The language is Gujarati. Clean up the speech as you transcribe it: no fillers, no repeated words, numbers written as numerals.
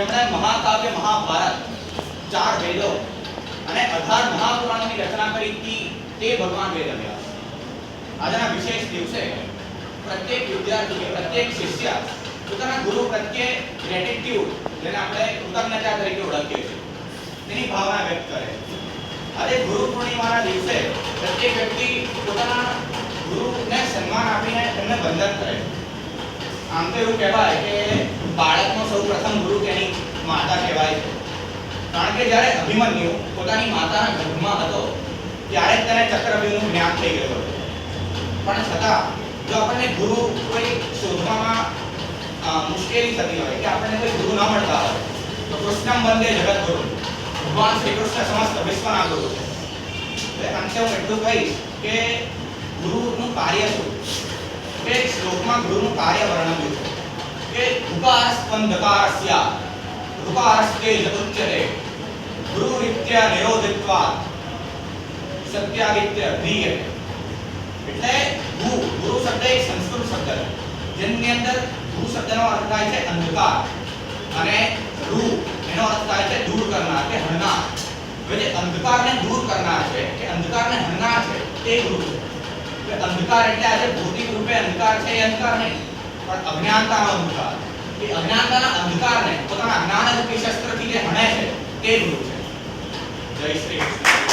જેમણે મહાકાવ્ય મહાભારત, 4 વેદો અને 18 મહાપુરાણોની રચના કરી હતી તે ભગવાન વેદવ્યાસ. આજના વિશેષ દિવસે પ્રત્યેક વિદ્યાર્થી, પ્રત્યેક શિષ્ય પોતાના ગુરુ પ્રત્યે ગ્રેટિટ્યુડ, જેને આપણે કૃતજ્ઞતા તરીકે ઓળખીએ છીએ, તેની ભાવના વ્યક્ત કરે. આજે ગુરુ પૂર્ણિમાના દિવસે પ્રત્યેક વ્યક્તિ પોતાના ગુરુને સન્માન આપીને તેમને વંદન કરે. આમ તો એવું કહેવાય કે બાળકનો સૌપ્રથમ ગુરુ તેની માતા કહેવાય છે, કારણ કે જ્યારે અભિમન્યુ પોતાની માતાના ગર્ભમાં હતો ત્યારે જ તેને ચક્રવ્યૂહનું જ્ઞાન થઈ ગયું હતું. પણ છતાં જો આપણને ગુરુ કોઈ શોધવામાં મુશ્કેલી થતી હોય કે આપણને કોઈ ગુરુ ન મળતા હોય તો કૃષ્ણમ વંદે જગદ્ગુરુ, ભગવાન શ્રી કૃષ્ણ સમસ્ત વિશ્વના ગુરુ છે. એટલે અંતે હું એટલું કહીશ કે ગુરુનું કાર્ય શું કે શ્લોકમાં ગુરુનું કાર્ય વર્ણવ્યું છે કે ઉપારસ્પંદકારસ્ય રૂપારસ્તે જતુચ્યતે ગુરુરિત્ય નિરોધિત્વાત સત્યાદિત્ય ધ્રિયતે. એટલે ગુરુ શબ્દ એક સંસ્કૃત શબ્દ છે જેની અંદર ગુરુ શબ્દનો અર્થ થાય છે અંધકાર અને રૂ એનો અર્થ થાય છે દૂર કરનાર કે હરનાર. હવે જે અંધકારને દૂર કરનાર છે કે અંધકારને હરનાર છે તે ગુરુ છે. અંધકાર એટલે આજે ભૌતિક રૂપે અંધકાર છે એ અંધકાર નહીં, પણ અજ્ઞાનતાનો અંધકાર. એ અજ્ઞાનતાના અંધકારને પોતાના જ્ઞાનરૂપી શસ્ત્રથી જે હણે છે તે ગુરુ છે. જય શ્રી કૃષ્ણ.